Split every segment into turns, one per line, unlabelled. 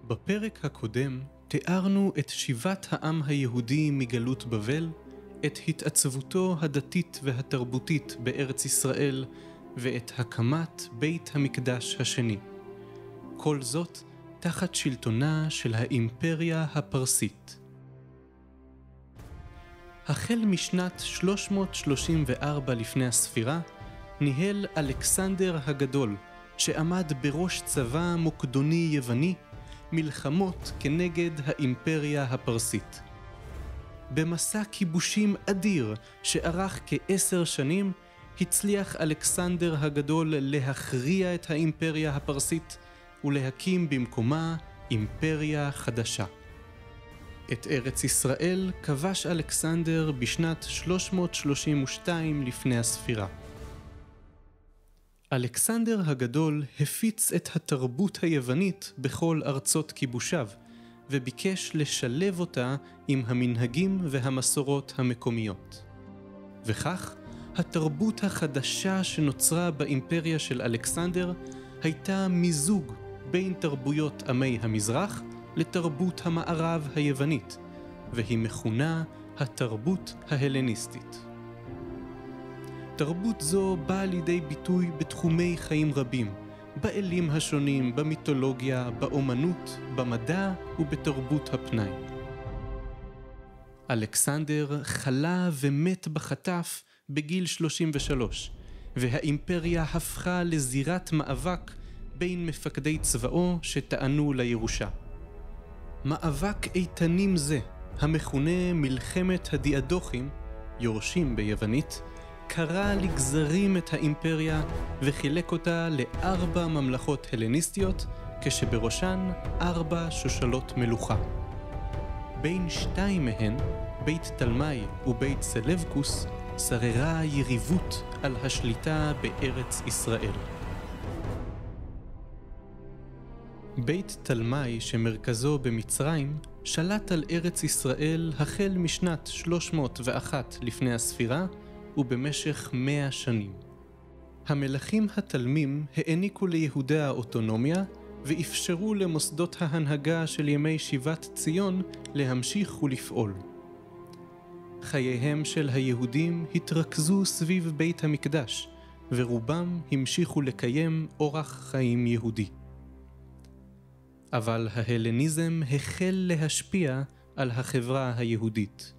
בפרק הקודם תיארנו את שיבת העם היהודי מגלות בבל, את התעצבותו הדתית והתרבותית בארץ ישראל ואת הקמת בית המקדש השני. כל זאת תחת שלטונה של האימפריה הפרסית. החל משנת 334 לפני הספירה, ניהל אלכסנדר הגדול, שעמד בראש צבא מוקדוני יווני, מלחמות כנגד האימפריה הפרסית. במסע כיבושים אדיר שארך כ10 שנים, הצליח אלכסנדר הגדול להכריע את האימפריה הפרסית ולהקים במקומה אימפריה חדשה. את ארץ ישראל כבש אלכסנדר בשנת 332 לפני הספירה. אלכסנדר הגדול הפיץ את התרבות היוונית בכל ארצות כיבושיו, וביקש לשלב אותה עם המנהגים והמסורות המקומיות. וכך, התרבות החדשה שנוצרה באימפריה של אלכסנדר הייתה מיזוג בין תרבויות עמי המזרח לתרבות המערב היוונית, והיא מכונה התרבות ההלניסטית. תרבות זו באה לידי ביטוי בתחומי חיים רבים, באלים השונים, במיתולוגיה, באומנות, במדע ובתרבות הפנאי. אלכסנדר חלה ומת בחטף בגיל 33, והאימפריה הפכה לזירת מאבק בין מפקדי צבאו שטענו לירושה. מאבק איתנים זה, המכונה מלחמת הדיאדוכים, יורשים ביוונית, קרא לגזרים את האימפריה וחילק אותה ל4 ממלכות הלניסטיות, כשבראשן 4 שושלות מלוכה. בין 2 מהן, בית תלמי ובית סלבקוס, שררה יריבות על השליטה בארץ ישראל. בית תלמי שמרכזו במצרים שלט על ארץ ישראל החל משנת 301 לפני הספירה ובמשך 100 שנים. המלכים התלמים העניקו ליהודה האוטונומיה ואפשרו למוסדות ההנהגה של ימי שיבת ציון להמשיך ולפעול. חייהם של היהודים התרכזו סביב בית המקדש, ורובם המשיכו לקיים אורח חיים יהודי. אבל ההלניזם החל להשפיע על החברה היהודית.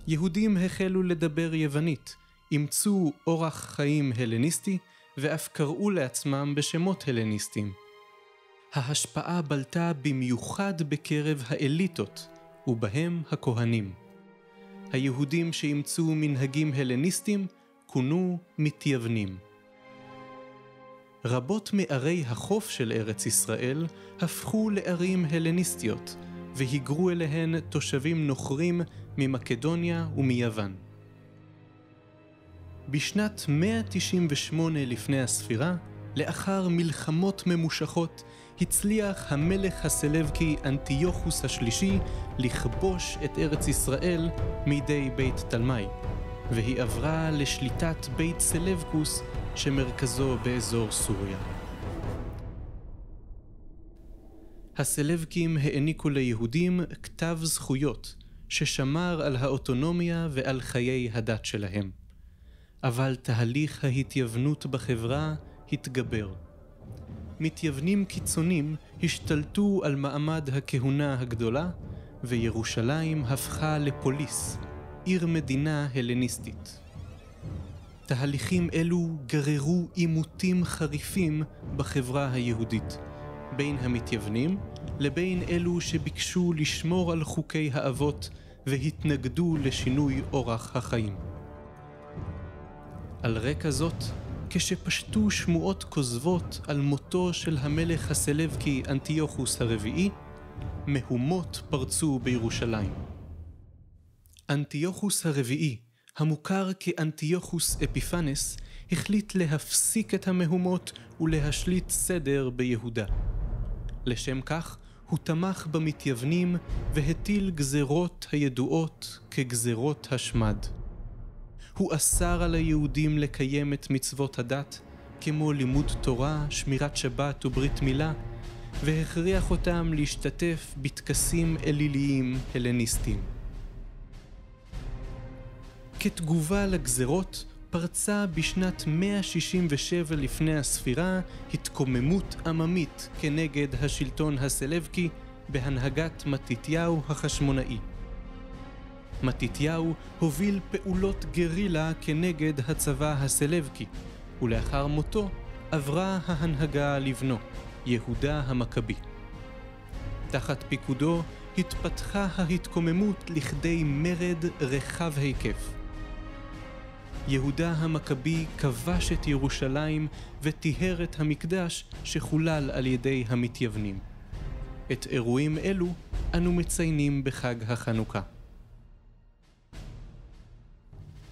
יהודים החלו לדבר יוונית, אימצו אורח חיים הלניסטי ואף קראו לעצמם בשמות הלניסטיים. ההשפעה בלטה במיוחד בקרב האליטות, ובהם הכהנים. היהודים שאימצו מנהגים הלניסטיים כונו מתייוונים. רבות מערי החוף של ארץ ישראל הפכו לערים הלניסטיות, והיגרו אליהן תושבים נוכרים ממקדוניה ומיוון. בשנת 198 לפני הספירה, לאחר מלחמות ממושכות, הצליח המלך הסלבקי אנטיוכוס השלישי לכבוש את ארץ ישראל מידי בית תלמי, והיא עברה לשליטת בית סלבקוס שמרכזו באזור סוריה. הסלבקים העניקו ליהודים כתב זכויות ששמר על האוטונומיה ועל חיי הדת שלהם. אבל תהליך ההתייוונות בחברה התגבר. מתייוונים קיצונים השתלטו על מעמד הכהונה הגדולה, וירושלים הפכה לפוליס, עיר מדינה הלניסטית. תהליכים אלו גררו עימותים חריפים בחברה היהודית, בין המתייוונים לבין אלו שביקשו לשמור על חוקי האבות והתנגדו לשינוי אורח החיים. על רקע זאת, כשפשטו שמועות כוזבות על מותו של המלך הסלבקי אנטיוכוס הרביעי, מהומות פרצו בירושלים. אנטיוכוס הרביעי, המוכר כאנטיוכוס אפיפנס, החליט להפסיק את המהומות ולהשליט סדר ביהודה. לשם כך, הוא תמך במתייוונים והטיל גזרות הידועות כגזרות השמד. הוא אסר על היהודים לקיים את מצוות הדת, כמו לימוד תורה, שמירת שבת וברית מילה, והכריח אותם להשתתף בטקסים אליליים הלניסטיים. כתגובה לגזרות, פרצה בשנת 167 לפני הספירה התקוממות עממית כנגד השלטון הסלבקי בהנהגת מתתיהו החשמונאי. מתתיהו הוביל פעולות גרילה כנגד הצבא הסלבקי, ולאחר מותו עברה ההנהגה לבנו, יהודה המכבי. תחת פיקודו התפתחה ההתקוממות לכדי מרד רחב היקף. יהודה המכבי כבש את ירושלים וטיהר את המקדש שחולל על ידי המתייוונים. את אירועים אלו אנו מציינים בחג החנוכה.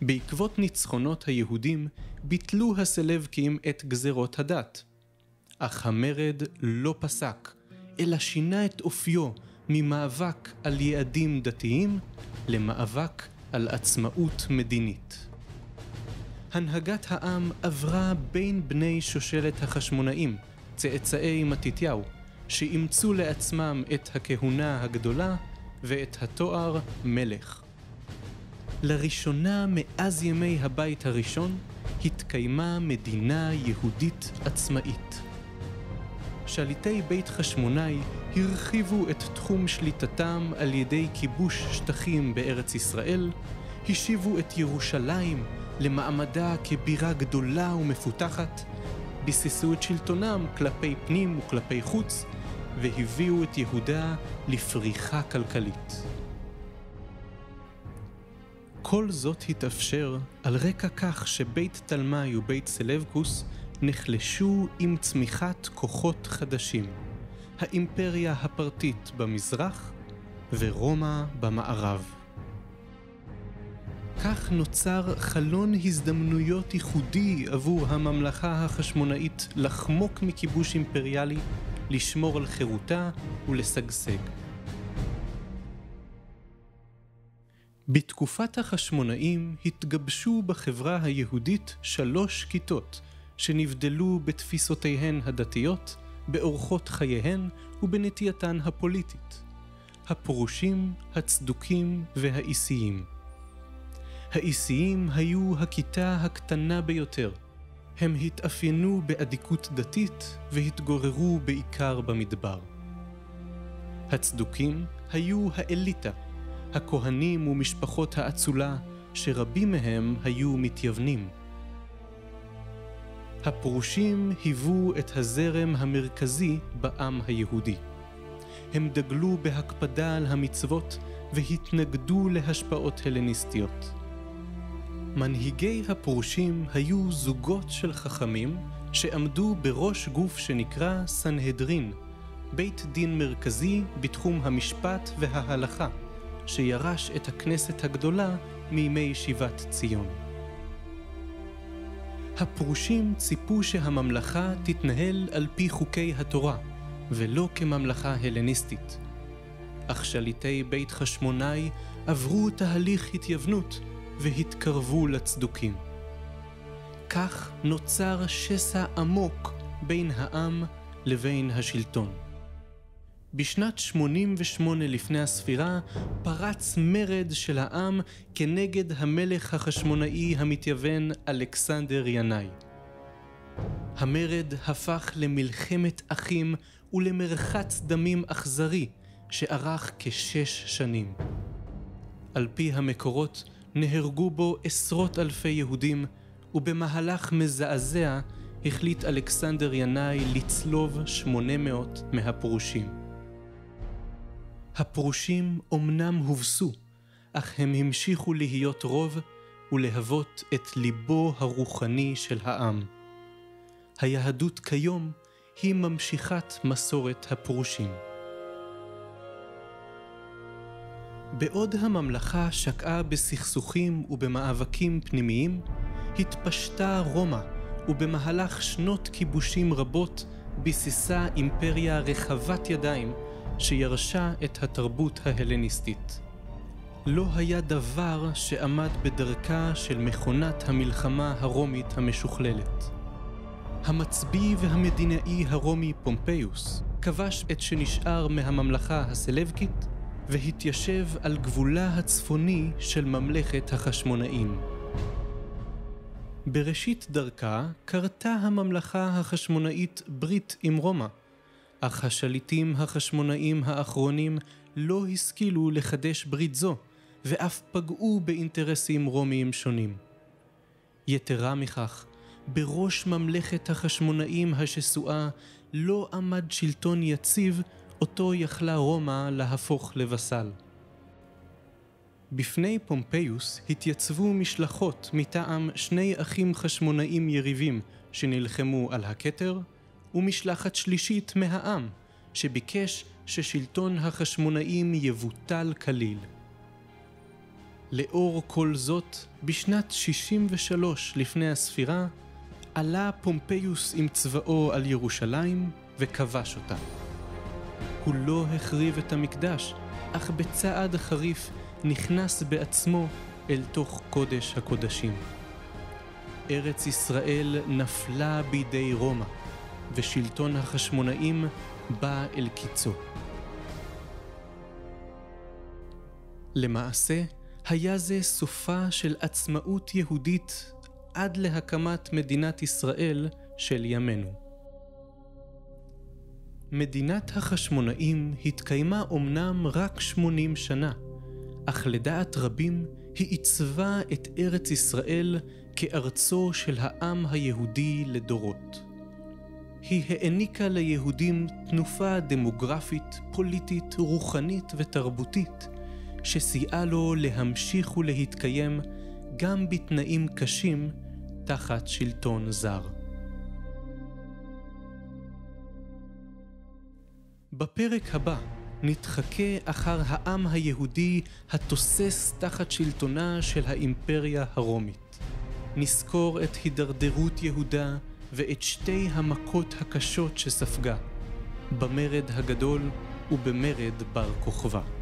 בעקבות ניצחונות היהודים ביטלו הסלבקים את גזרות הדת. אך המרד לא פסק, אלא שינה את אופיו ממאבק על יעדים דתיים למאבק על עצמאות מדינית. הנהגת העם עברה בין בני שושלת החשמונאים, צאצאי מתתיהו, שאימצו לעצמם את הכהונה הגדולה ואת התואר מלך. לראשונה מאז ימי הבית הראשון התקיימה מדינה יהודית עצמאית. שליטי בית חשמונאי הרחיבו את תחום שליטתם על ידי כיבוש שטחים בארץ ישראל, השיבו את ירושלים למעמדה כבירה גדולה ומפותחת, ביססו את שלטונם כלפי פנים וכלפי חוץ, והביאו את יהודה לפריחה כלכלית. כל זאת התאפשר על רקע כך שבית תלמי ובית סלבקוס נחלשו עם צמיחת כוחות חדשים, האימפריה הפרטית במזרח ורומא במערב. כך נוצר חלון הזדמנויות ייחודי עבור הממלכה החשמונאית לחמוק מכיבוש אימפריאלי, לשמור על חירותה ולשגשג. בתקופת החשמונאים התגבשו בחברה היהודית 3 כיתות שנבדלו בתפיסותיהן הדתיות, באורחות חייהן ובנטייתן הפוליטית: הפרושים, הצדוקים והאיסיים. האיסיים היו הכיתה הקטנה ביותר. הם התאפיינו באדיקות דתית והתגוררו בעיקר במדבר. הצדוקים היו האליטה, הכהנים ומשפחות האצולה, שרבים מהם היו מתייוונים. הפרושים היוו את הזרם המרכזי בעם היהודי. הם דגלו בהקפדה על המצוות והתנגדו להשפעות הלניסטיות. מנהיגי הפרושים היו זוגות של חכמים שעמדו בראש גוף שנקרא סנהדרין, בית דין מרכזי בתחום המשפט וההלכה, שירש את הכנסת הגדולה מימי שיבת ציון. הפרושים ציפו שהממלכה תתנהל על פי חוקי התורה, ולא כממלכה הלניסטית. אך שליטי בית חשמונאי עברו תהליך התייוונות והתקרבו לצדוקים. כך נוצר שסע עמוק בין העם לבין השלטון. בשנת 88 לפני הספירה פרץ מרד של העם כנגד המלך החשמונאי המתייוון אלכסנדר ינאי. המרד הפך למלחמת אחים ולמרחץ דמים אכזרי שארך כ6 שנים. על פי המקורות נהרגו בו עשרות אלפי יהודים, ובמהלך מזעזע החליט אלכסנדר ינאי לצלוב 800 מהפרושים. הפרושים אומנם הובסו, אך הם המשיכו להיות רוב ולהוות את ליבו הרוחני של העם. היהדות כיום היא ממשיכת מסורת הפרושים. בעוד הממלכה שקעה בסכסוכים ובמאבקים פנימיים, התפשטה רומא, ובמהלך שנות כיבושים רבות ביססה אימפריה רחבת ידיים שירשה את התרבות ההלניסטית. לא היה דבר שעמד בדרכה של מכונת המלחמה הרומית המשוכללת. המצביא והמדינאי הרומי פומפיוס כבש את שנשאר מהממלכה הסלבקית והתיישב על גבולה הצפוני של ממלכת החשמונאים. בראשית דרכה קרתה הממלכה החשמונאית ברית עם רומא, אך השליטים החשמונאים האחרונים לא השכילו לחדש ברית זו, ואף פגעו באינטרסים רומיים שונים. יתרה מכך, בראש ממלכת החשמונאים השסועה לא עמד שלטון יציב, אותו יכלה רומא להפוך לבסל. בפני פומפיוס התייצבו משלחות מטעם שני אחים חשמונאים יריבים שנלחמו על הכתר, ומשלחת שלישית מהעם שביקש ששלטון החשמונאים יבוטל כליל. לאור כל זאת, בשנת 63 לפני הספירה, עלה פומפיוס עם צבאו על ירושלים וכבש אותה. הוא לא החריב את המקדש, אך בצעד חריף נכנס בעצמו אל תוך קודש הקודשים. ארץ ישראל נפלה בידי רומא, ושלטון החשמונאים בא אל קיצו. למעשה, היה זה סופה של עצמאות יהודית עד להקמת מדינת ישראל של ימינו. מדינת החשמונאים התקיימה אומנם רק 80 שנה, אך לדעת רבים היא עיצבה את ארץ ישראל כארצו של העם היהודי לדורות. היא העניקה ליהודים תנופה דמוגרפית, פוליטית, רוחנית ותרבותית, שסייעה לו להמשיך ולהתקיים גם בתנאים קשים תחת שלטון זר. בפרק הבא נתחכה אחר העם היהודי התוסס תחת שלטונה של האימפריה הרומית. נזכור את הידרדרות יהודה ואת שתי המכות הקשות שספגה, במרד הגדול ובמרד בר כוכבא.